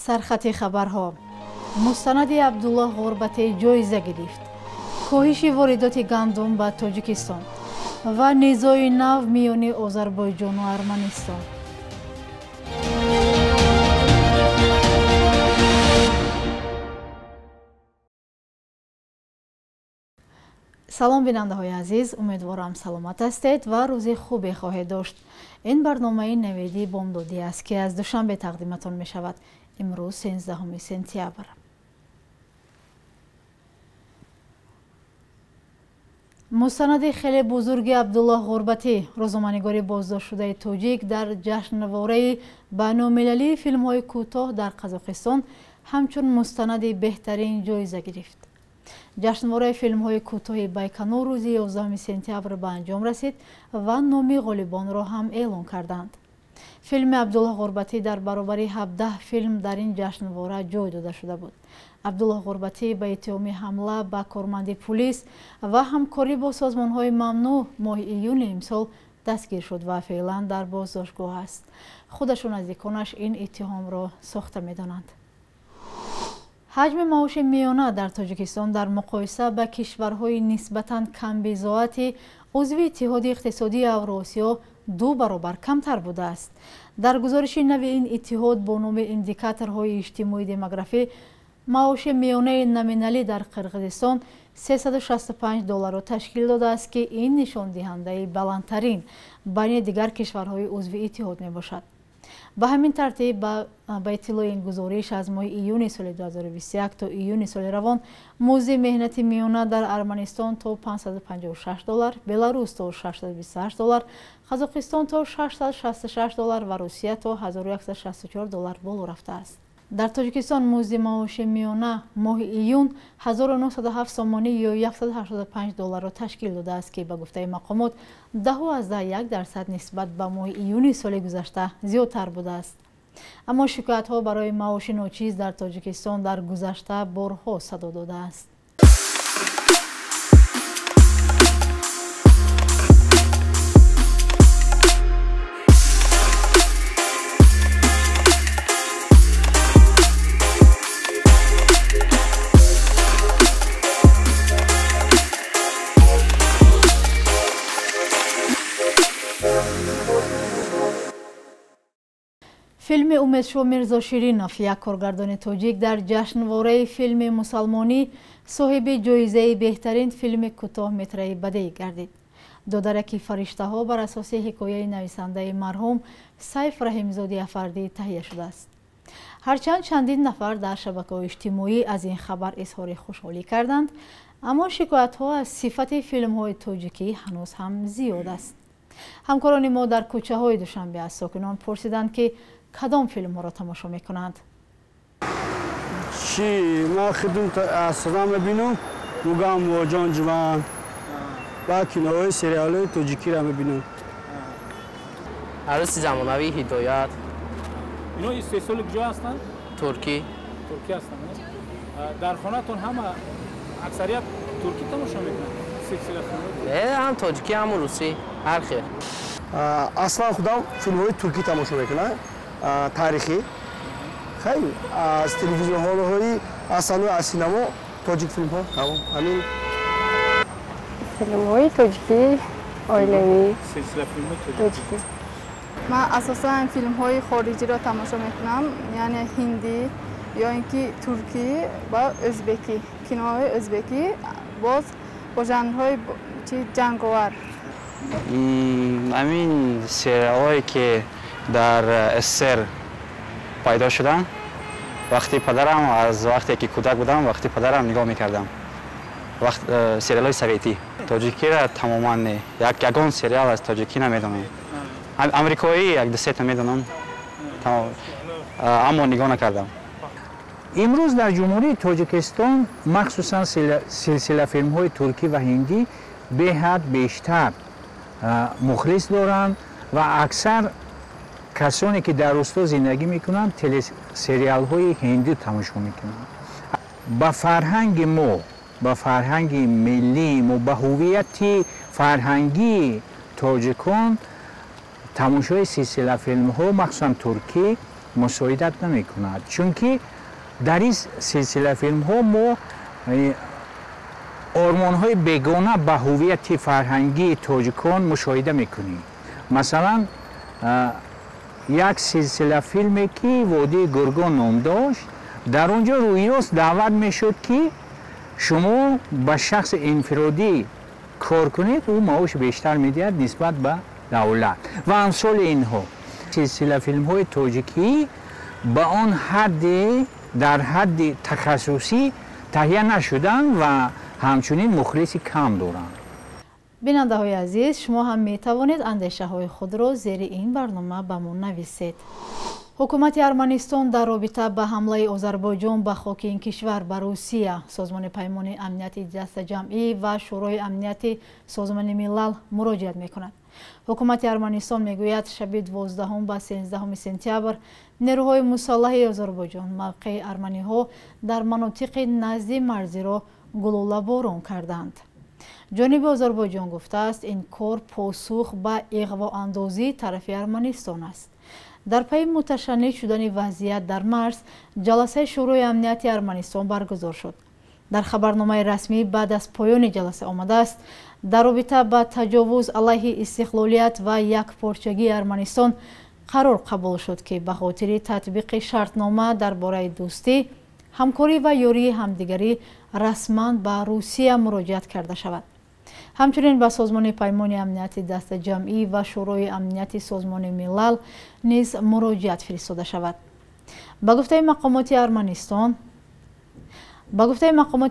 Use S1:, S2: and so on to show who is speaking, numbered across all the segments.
S1: سرخط خبرها مستند عبدالله غربتی جایزه گرفت. کاهش واردات گندم به تاجیکستان و نزاع نو میان آذربایجان و ارمنستان. سلام بیننده های عزیز، امیدوارم سلامت هستید و روزی خوبی خواهید داشت. این برنامه نویدی بامدادی است که از دوشنبه تقدیمتان می شود. امروز 13 سپتامبر. مستند خیلی بزرگ عبدالله غربتی، روزنامه‌نگار بازداشت شده تاجیک، در جشنواره بین‌المللی فیلم های کوتاه در قزاقستان همچون مستند بهترین جایزه گرفت. جشنواره فیلم های کوتاه بایکانور روز 11 سپتامبر به انجام رسید و نام غالبان را هم اعلام کردند. فیلم عبدالله غربتی در برابر 17 فیلم در این جشنواره جای داده شده بود. عبدالله غربتی به اتهام حمله به کارمند پلیس و همکاری با سازمان های ممنوع ماه ایون امسال دستگیر شد و فعلا در بازداشتگاه است. خودشون نزدیکانش این اتهام را ساخته می‌دانند. حجم معاش میانه در تاجیکستان در مقایسه با کشورهای نسبتاً کم بضاعت عضو اتحاد اقتصادی اوراسیا 2 برابر کمتر بوده است. در گزارش نو این اتحاد با نام اندیکاتورهای اجتماعی دموگرافی، معاش میانه نامینالی در قرقیزستان $365 را تشکیل داده است که این نشان دهنده بلندترین بین دیگر کشورهای عضو اتحاد می باشد. به همین ترتیب به اطلاع این گزارش از ماه ایون سال 2021 تا ایون سال روان، مزد مهنتی میانه در ارمنستان تا $556، بلاروس تا $628، قزاقستان تا $666 و روسیه تا $1164 بالا رفته است. در تاجیکستان مزد معاش میانه ماه ایون 1907 سامانی یا $185 را تشکیل داده است که به گفته مقامات 10.1% نسبت به ماه ایون سال گذشته زیادتر بوده است. اما شکایت ها برای معاش ناچیز در تاجیکستان در گذشته بارها صدا داده است. فیلم امیدشو میرزا شیرینوف، یک کارگردان تاجیک، در جشنواره فیلم مسلمانی صاحب جایزه بهترین فیلم کوتاه متری بدیع گردید. دودرک فرشته ها بر اساس حکایه نویسنده مرحوم سیف رحیمزاده افردی تهیه شده است. هرچند چندین نفر در شبکه‌های اجتماعی از این خبر اظهار خوشحالی کردند، اما شکایت ها از صفت فیلم های تاجیکی هنوز هم زیاد است. همکاران ما در کوچه های دوشنبه از ساکنان پرسیدند که کدام فیلم ها را تماشا می کنند؟
S2: ما خودم اصلا میبینم موگم و جان جوان و کینوهای سریال های تاجیکی را میبینم.
S3: عروس زمانوی هدایت.
S4: اینا استیسال کجا هستند؟
S3: ترکی
S4: هستند. در خانه‌تون همه اکثریت ترکی تماشا میکنند؟ سلسله
S3: نه، هم تاجیکی هم روسی، هر خیر.
S2: اصلا خودم فیلم های ترکی تماشا میکنم، تاریخی. خیلی از تلویزیون های اصلا از سینما تاجیک فیلم ها همین
S5: فیلم های تاجیکی عائلوی.
S4: سلسله فیلم تاجیکی.
S6: من اساسا فیلم های خارجی را تماشا میکنم، یعنی هندی یا اینکه ترکی و ازبکی. کینوهای ازبکی باز با ژانرهای جنگاور.
S7: همین سریال‌هایی که در استر پیدا شدن، وقتی پدرم از وقتی که کودک بودم، وقتی پدرم نگاه میکردم، سریال‌های سویتی. تاجیکی را تماما نه، یکون سریال از تاجیکی نمیدونم. امریکایی یک دو سه تا میدونم، اما نگاه نکردم.
S8: امروز در جمهوری تاجیکستان مخصوصا سلسله فیلم های ترکی و هندی به حد بیشتر مخلص دارند و اکثر کسانی که در روستا زندگی میکنند سریال های هندی تماشا میکنند. با فرهنگ ما، با فرهنگ ملی ما، با هویت فرهنگی تاجیکان تماشای سلسله فیلم ها مخصوصا ترکی مساعدت نمی کند چون که در این سلسله فیلم ها ما آرمان های بیگانه به هویت فرهنگی تاجیکان مشاهده میکنیم. مثلا یک سلسله فیلمی که وادی گرگان نام داشت در اونجا روی راست دعوت میشد که شما به شخص انفرادی کار کنید او معاش بیشتر میدهد نسبت به دولت و امثال اینها. سلسله فیلم های تاجیکی به آن حد در حد تخصصی تهیه نشدن و همچنین مخلصی کم دارند.
S1: بیننده های عزیز، شما هم می توانید اندیشه های خود را زیر این برنامه به من نویسید. حکومت ارمنستان در رابطه به حمله آذربایجان به خاک این کشور به روسیه، سازمان پیمان امنیت دست جمعی و شورای امنیت سازمان ملل مراجعت می کند. حکومت ارمنستان می گوید شب 12 به 13 سپتامبر نیروهای مسلح آذربایجان موقع ارمنی ها در مناطق نزدیک مرزی را گلوله باران کردند. جانب آذربایجان گفته است این کار پاسخ به اغوا اندازی طرف ارمنستان است. در پی متشنج شدن وضعیت در مرز، جلسه شورای امنیت ارمنستان برگزار شد. در خبرنامه رسمی بعد از پایان جلسه آمده است در رابطه با تجاوز علیه استقلالیت و یکپارچگی ارمنستان قرار قبول شد که به خاطر تطبیق شرطنامه درباره دوستی، همکاری و یاری همدیگری رسما به روسیه مراجعت کرده شود. همچنین به سازمان پیمان امنیت دست جمعی و شورای امنیت سازمان ملل نیز مراجعت فرستاده شود. به گفته مقامات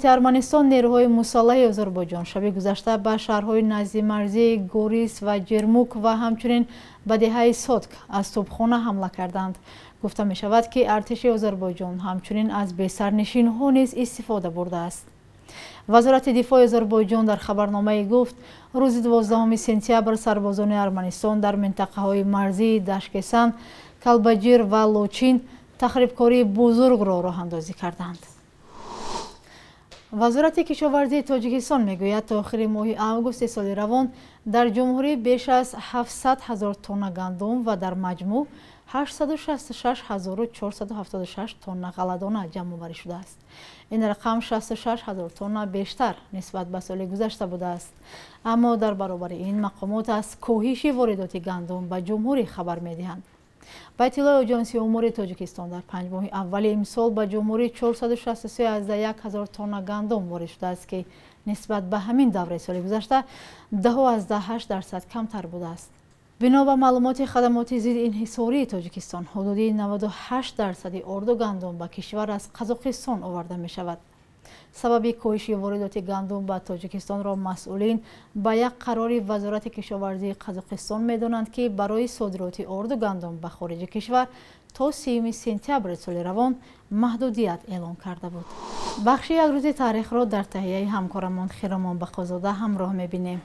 S1: ارمنستان نیروهای مسلح آذربایجان شب گذشته به شهرهای نزدیک مرزی گوریس و جرموک و همچنین به دهه ساتک از توپخانه حمله کردند. گفته می شود که ارتش آذربایجان همچنین از بی‌سرنشین ها نیز استفاده برده است. وزارت دفاع آذربایجان در خبرنامه گفت روز 12 سپتامبر سربازان ارمنستان در منطقه های مرزی دشکسان، کلباجیر و لوچین تخریبکاری بزرگ را راه اندازی کردند. وزارت کشاورزی تاجیکستان میگوید تا آخر ماه آگوست سال روان در جمهوری بیش از 700,000 تن گندم و در مجموع 866,476 تن غله‌دانه جمع آوری شده است. این رقم 66,000 تن بیشتر نسبت به سال گذشته بوده است. اما در برابر این مقامات از کاهش واردات گندم به جمهوری خبر میدهند. با اطلاع آژانس امور تاجیکستان در 5 ماه اول امسال به جمهوری 463,001 تن گندم وارد شده است که نسبت به همین دوره سال گذشته 10.8% کمتر بوده است. بنا به معلومات خدمات ضد انحصاری تاجیکستان حدود 98% اردو گندم به کشور از قزاقستان آورده می شود. سبب کاهش واردات گندم به تاجیکستان را مسئولین به یک قرار وزارت کشاورزی قزاقستان می‌دانند که برای صادرات اردو گندم به خارج کشور تا 30 سپتامبر سال روان محدودیت اعلام کرده بود. بخش یک روز تاریخ را در تهیه همکارمان خیرامان بقازاده همراه می‌بینیم.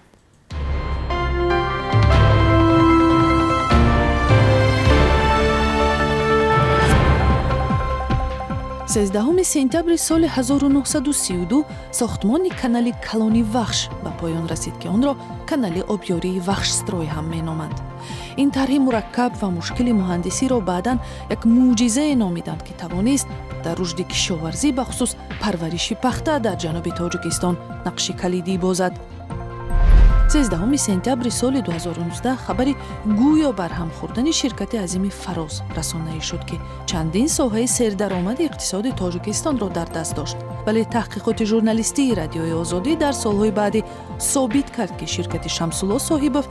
S9: 13 سپتامبر سال 1932 ساختمان کانال کلانی وخش به پایان رسید که آن را کانال آبیاری وخشستروی هم مینامند. این طرح مرکب و مشکل مهندسی را بعداً یک معجزه نامیدند که توانست در رشد کشاورزی به خصوص پرورش پخته در جنوب تاجیکستان نقش کلیدی بازد. 13 سپتامبر سال 2019 خبری گویا برهم خوردن شرکت عظیم فراز رسانه‌ای شد که چندین ساحه سردرآمد اقتصاد تاجیکستان را در دست داشت، ولی تحقیقات ژورنالیستی رادیوی آزادی در سالهای بعدی ثابت کرد که شرکت شمس‌الله صاحبوف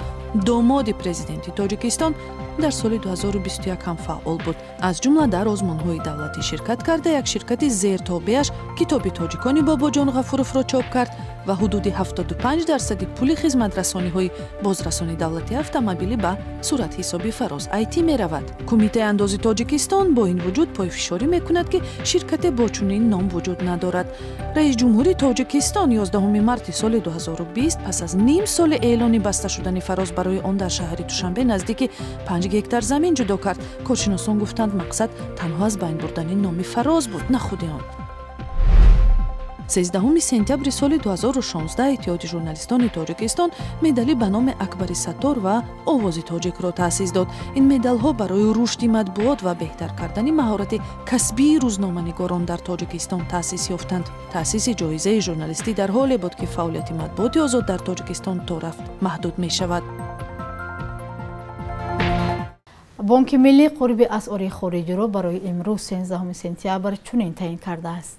S9: داماد پرزیدنت تاجیکستان در سال 2021 هم فعال بود. از جمله در آزمون‌های دولتی شرکت کرده یک شرکت زیرتابعش کتاب تاجیکانی باباجان غفورов را چاپ کرد و حدود 75% پول خدمت رسانی‌های بازرسانی دولتی автомобили به صورت حسابی فراز آیتی می‌رود. کمیته اندازی تاجیکستان با این وجود پایفشاری می‌کند که شرکت با چنین نام وجود ندارد. رئیس جمهوری تاجیکستان 11 مارس سال 2020 پس از نیم سال اعلان بسته شدن فراز برای آن در شهر دوشنبه نزدیک 5 هکتار زمین جدا کرد. کارشناسان گفتند مقصد تنها از بین بردن نام فراز بود، نه خود آن. 13 сентябри соли 2016 иттиҳоди журналистони тоҷикистон медали ба номи Акбари Саттор ва Овози тоҷикро таъсис дод. Ин медалҳо барои рушди матбуот ва беҳтар кардани маҳорати касбии рӯзноманигорон дар Тоҷикистон таъсис ёфтанд. Таъсиси ҷоизаи журналистӣ дар ҳоле буд, ки фаъолияти матбуоти озод дар Тоҷикистон то рафт маҳдуд мешавад.
S1: бонки миллӣ қурби асъори хориҷиро барои имрӯз 13 сентябр чунин таъин кардааст.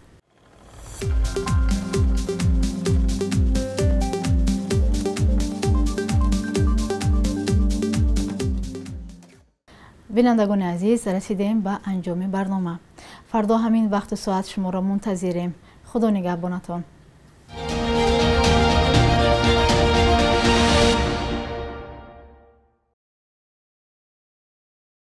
S1: бинандагони азиз, расидем ба анҷоми барнома. фардо ҳамин вақту соат шуморо мунтазирем. худо нигаҳбонатон.